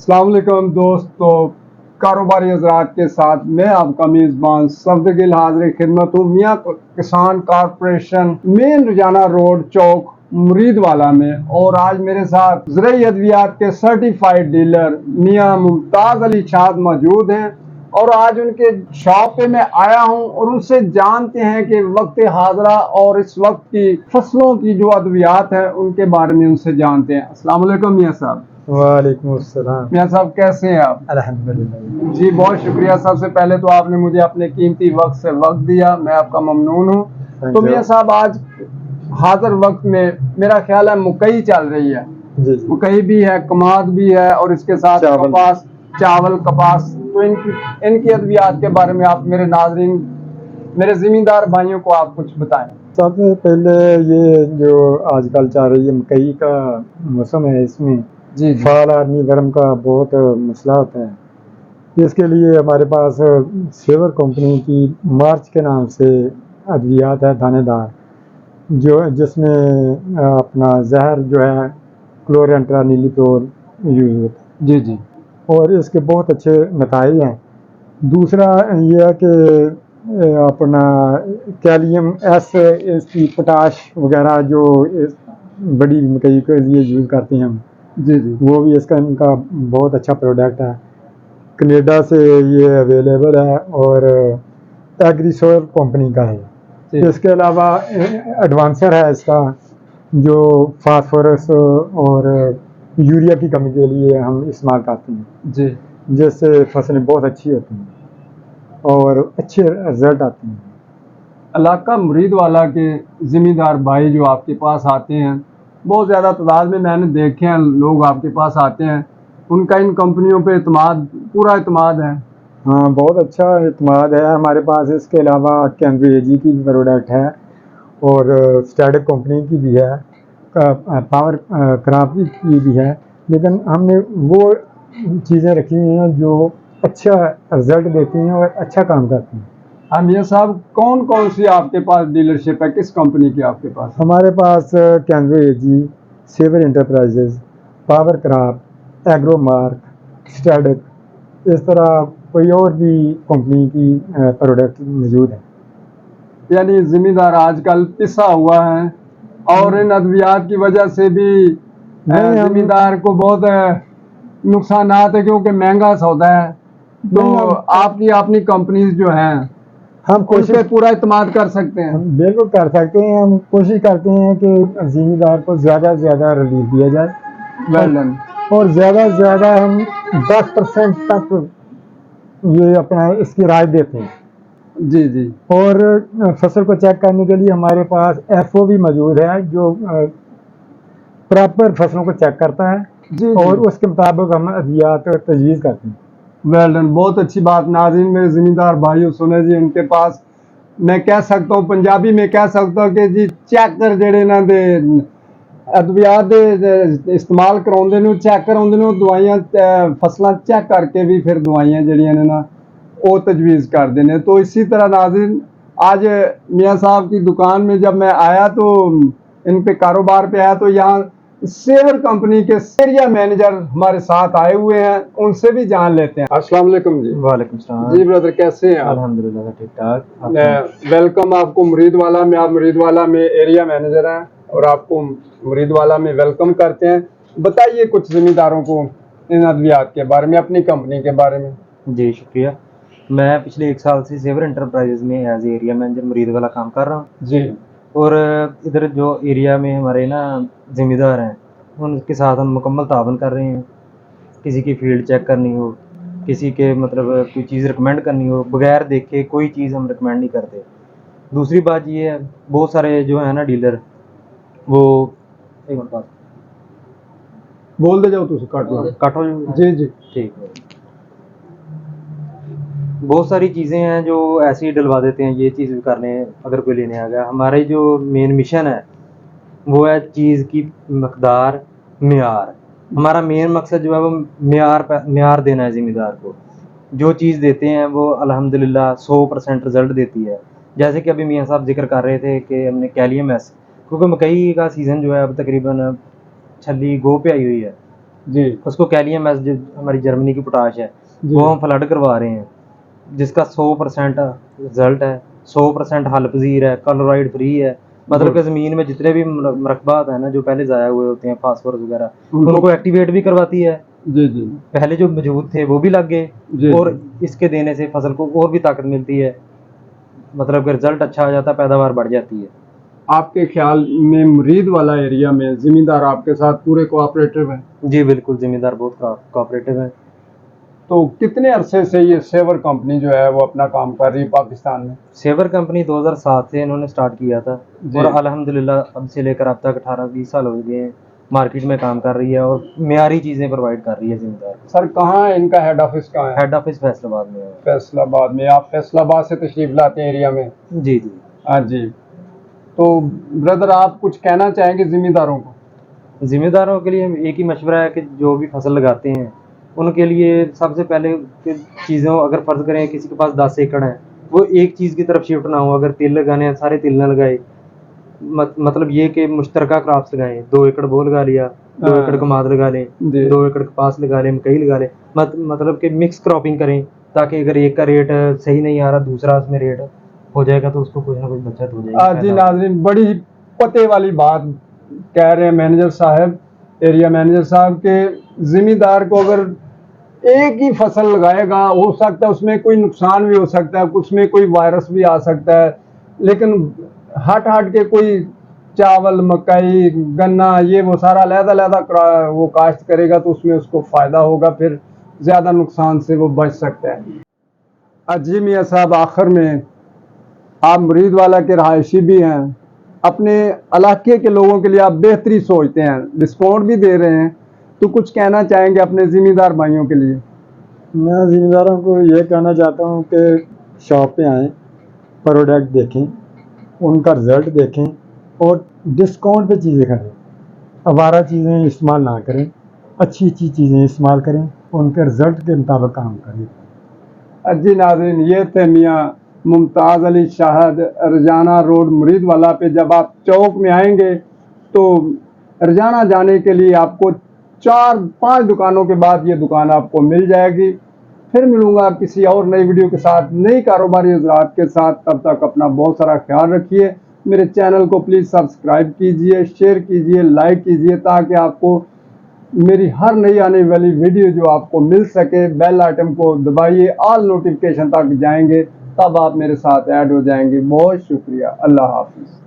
अस्सलाम वालेकुम दोस्तों, कारोबारी हज़रात के साथ मैं आपका मेज़बान सफदगिल हाज़िर खिदमत हूँ मियाँ किसान कॉरपोरेशन मेन रजाना रोड चौक मुरीदवाला में। और आज मेरे साथ ज़रूरी अद्वियात के सर्टिफाइड डीलर मियाँ मुमताज़ अली शाद मौजूद हैं और आज उनके शॉप पे मैं आया हूं और उनसे जानते हैं कि वक्त हाजरा और इस वक्त की फसलों की जो अद्वियात है उनके बारे में उनसे जानते हैं। अस्सलाम वालेकुम मियाँ साहब। वालेकुम अस्सलाम। मियाँ साहब कैसे हैं आप? अल्हम्दुलिल्लाह जी बहुत शुक्रिया। सबसे पहले तो आपने मुझे अपने कीमती वक्त से वक्त दिया, मैं आपका ममनून हूँ। तो मियाँ साहब आज हाजिर वक्त में मेरा ख्याल है मकई चल रही है। जी जी। मकई भी है, कमाद भी है और इसके साथ कपास, चावल, कपास। तो इनकी अद्वियात के बारे में आप मेरे नाजरीन, मेरे जिम्मेदार भाइयों को आप कुछ बताएं। सबसे पहले ये जो आजकल चल रही है मकई का मौसम है, इसमें जी फाल आदमी गर्म का बहुत मसला होता है। इसके लिए हमारे पास सेवर कंपनी की मार्च के नाम से अद्वियात है दानेदार, जो जिसमें अपना जहर जो है क्लोरेंट्रा नीलीप्रोल यूज होता है। जी जी। और इसके बहुत अच्छे नताइज हैं। दूसरा ये है कि अपना कैलियम एस, इसकी पोटाश वगैरह जो बड़ी मकई के लिए यूज़ करते हैं हम, जी जी, वो भी इसका इनका बहुत अच्छा प्रोडक्ट है। कनेडा से ये अवेलेबल है और एग्रीसोल कंपनी का है। इसके अलावा एडवांसर है इसका, जो फास्फोरस और यूरिया की कमी के लिए हम इस्तेमाल करते हैं जी। जिससे फसलें बहुत अच्छी होती हैं और अच्छे रिजल्ट आते हैं। इलाका मुरीदवाला के जिम्मेदार भाई जो आपके पास आते हैं, बहुत ज़्यादा तादाद में मैंने देखे हैं लोग आपके पास आते हैं, उनका इन कंपनियों पे एतमाद, पूरा एतमाद है। हाँ, बहुत अच्छा एतमाद है हमारे पास। इसके अलावा कैम्ब्रिज की भी प्रोडक्ट है और स्टैटिक कंपनी की भी है, पावर क्रॉप की भी है, लेकिन हमने वो चीज़ें रखी हुई हैं जो अच्छा रिजल्ट देती हैं और अच्छा काम करती हैं। मियाँ साहब, कौन कौन सी आपके पास डीलरशिप है, किस कंपनी की आपके पास? हमारे पास कैम्ब्रिज, सेवर enterprises, power crop, Agromark, static, इस तरह कोई और भी कंपनी की प्रोडक्ट मौजूद है। यानी जिम्मेदार आजकल पिसा हुआ है और इन अद्वियात की वजह से भी जिम्मेदार को बहुत नुकसानात है क्योंकि महंगा सौदा है। तो आपकी अपनी कंपनीज जो हैं हम कोशिश पूरा इत्मीनान कर सकते हैं। बिल्कुल कर सकते हैं। हम कोशिश करते हैं कि जिम्मेदार को ज़्यादा से ज़्यादा रिलीफ दिया जाए। Well done. और ज़्यादा से ज़्यादा हम 10% तक ये अपना इसकी राय देते हैं। जी जी। और फसल को चेक करने के लिए हमारे पास एफओ भी मौजूद है जो प्रॉपर फसलों को चेक करता है जी और उसके मुताबिक हम अद्वियात तजवीज़ करते हैं। वेल डन, बहुत अच्छी बात। नाज़रीन मेरे जिम्मेदार भाइयों सुने जी, उनके पास मैं कह सकता हूँ, पंजाबी में कह सकता हूँ कि जी चैकर जेड़े ना दे अद्वियात दे इस्तेमाल कराउंदे ने, चेक कराउंदे ने, दवाइयां फसलां चेक करके भी फिर दवाइयां जड़ियां ने ना वो तजवीज़ करते हैं। तो इसी तरह नाज़रीन आज मियाँ साहब की दुकान में जब मैं आया तो इन पे कारोबार पे आया तो यहाँ सेवर कंपनी के एरिया मैनेजर हमारे साथ आए हुए हैं, उनसे भी जान लेते हैं। अस्सलाम वालेकुम जी। वालेकुम सलाम जी ब्रदर, कैसे हैं आप? अल्हम्दुलिल्लाह ठीक ठाक। वेलकम आपको मुरीदवाला में। आप मुरीदवाला में एरिया मैनेजर हैं और आपको मुरीदवाला में वेलकम करते हैं। बताइए कुछ जिम्मेदारों को इन अद्वियात के बारे में, अपनी कंपनी के बारे में। जी शुक्रिया। मैं पिछले 1 साल से सेवर एंटरप्राइजेज में एज एरिया मैनेजर मुरीदवाला काम कर रहा हूँ जी। और इधर जो एरिया में हमारे ना जिम्मेदार हैं उनके साथ हम मुकम्मल तावन कर रहे हैं। किसी की फील्ड चेक करनी हो, किसी के मतलब कोई चीज़ रिकमेंड करनी हो, बगैर देखे कोई चीज़ हम रिकमेंड नहीं करते। दूसरी बात ये है, बहुत सारे जो है ना डीलर वो एक मिनट बात बोल दे जाओ, तुम कट हो जी जी ठीक है। बहुत सारी चीज़ें हैं जो ऐसे ही डलवा देते हैं, ये चीज़ भी कर लें अगर कोई लेने आ गया। हमारे जो मेन मिशन है वो है चीज़ की मकदार, मेयार। हमारा मेन मकसद जो है वो मेयार देना है ज़िम्मेदार को। जो चीज़ देते हैं वो अल्हम्दुलिल्लाह 100% रिज़ल्ट देती है। जैसे कि अभी मियाँ साहब जिक्र कर रहे थे कि हमने कैलियम एस, क्योंकि मकई का सीज़न जो है अब तकरीबन छली गो पे आई हुई है, जी उसको कैलियम एस जो हमारी जर्मनी की पोटाश है जी। वो हम फ्लड करवा रहे हैं, जिसका 100% रिजल्ट है, 100% हल पजीर है, कलोराइड फ्री है। मतलब Good. कि ज़मीन में जितने भी मरकबात है ना जो पहले ज़ाया हुए होते हैं, फास्फोरस वगैरह, उनको- उनको एक्टिवेट भी करवाती है। जी जी पहले जो मौजूद थे वो भी लग गए, जी और जी। इसके देने से फसल को और भी ताकत मिलती है, मतलब कि रिजल्ट अच्छा आ जाता है, पैदावार बढ़ जाती है। आपके ख्याल में मुरीद वाला एरिया में जिम्मेदार आपके साथ पूरे कोऑपरेटिव हैं? जी बिल्कुल, ज़िम्मेदार बहुत कोऑपरेटिव हैं। तो कितने अरसे से ये सेवर कंपनी जो है वो अपना काम कर रही है पाकिस्तान में? सेवर कंपनी 2007 से इन्होंने स्टार्ट किया था, जी। और अल्हम्दुलिल्लाह अब से लेकर अब तक 18-20 साल हो गए हैं मार्केट में काम कर रही है, और मियारी चीज़ें प्रोवाइड कर रही है ज़िम्मेदार को। सर कहाँ है इनका हेड ऑफिस कहाँ है? हेड ऑफिस फैसलाबाद में है। फैसलाबाद में। आप फैसलाबाद से तशरीफ लाते हैं एरिया में? जी जी। हाँ जी। तो ब्रदर आप कुछ कहना चाहेंगे जिम्मेदारों को? ज़िम्मेदारों के लिए एक ही मशवरा है कि जो भी फसल लगाते हैं उनके लिए सबसे पहले कि चीज़ों, अगर फ़र्ज़ करें किसी के पास 10 एकड़ है, वो एक चीज़ की तरफ शिफ्ट ना हो। अगर तिल लगाने हैं सारे तिल ना लगाए, मतलब ये कि मुश्तरका क्रॉप्स लगाएं। 2 एकड़ वो लगा लिया, 2 एकड़ कमाद लगा लें, जी। 2 एकड़ कपास लगा लें, मकई लगा लें। मतलब कि मिक्स क्रॉपिंग करें, ताकि अगर एक का रेट सही नहीं आ रहा, दूसरा उसमें रेट हो जाएगा, तो उसको कुछ ना कुछ बचत हो जाएगी। जी नाज़रीन, बड़ी पते वाली बात कह रहे हैं मैनेजर साहब, एरिया मैनेजर साहब के जिम्मेदार को अगर एक ही फसल लगाएगा, हो सकता है उसमें कोई नुकसान भी हो सकता है, उसमें कोई वायरस भी आ सकता है, लेकिन हट हट के कोई चावल, मकई, गन्ना, ये वो सारा अलग-अलग वो काश्त करेगा तो उसमें उसको फ़ायदा होगा, फिर ज़्यादा नुकसान से वो बच सकता है। जी मियाँ साहब, आखिर में आप मुरीदवाला के रहायशी भी हैं, अपने इलाके के लोगों के लिए आप बेहतरी सोचते हैं, डिस्काउंट भी दे रहे हैं, तो कुछ कहना चाहेंगे अपने ज़िम्मेदार भाइयों के लिए? मैं ज़िम्मेदारों को ये कहना चाहता हूँ कि शॉप पे आएँ, प्रोडक्ट देखें, उनका रिज़ल्ट देखें और डिस्काउंट पे चीज़ें खरीदें। आवारा चीज़ें इस्तेमाल ना करें, अच्छी चीज़ें इस्तेमाल करें, उनके रिज़ल्ट के मुताबिक काम करें। जी नाज़रीन, ये थे मियाँ मुमताज़ अली शाहद, रजाना रोड मुरीदवाला पे। जब आप चौक में आएंगे तो रजाना जाने के लिए आपको 4-5 दुकानों के बाद ये दुकान आपको मिल जाएगी। फिर मिलूंगा किसी और नई वीडियो के साथ, नई कारोबारी हज़रात के साथ। तब तक अपना बहुत सारा ख्याल रखिए। मेरे चैनल को प्लीज़ सब्सक्राइब कीजिए, शेयर कीजिए, लाइक कीजिए, ताकि आपको मेरी हर नई आने वाली वीडियो जो आपको मिल सके। बेल आइटम को दबाइए, ऑल नोटिफिकेशन तक जाएंगे, तब आप मेरे साथ ऐड हो जाएंगे। बहुत शुक्रिया। अल्लाह हाफिज़।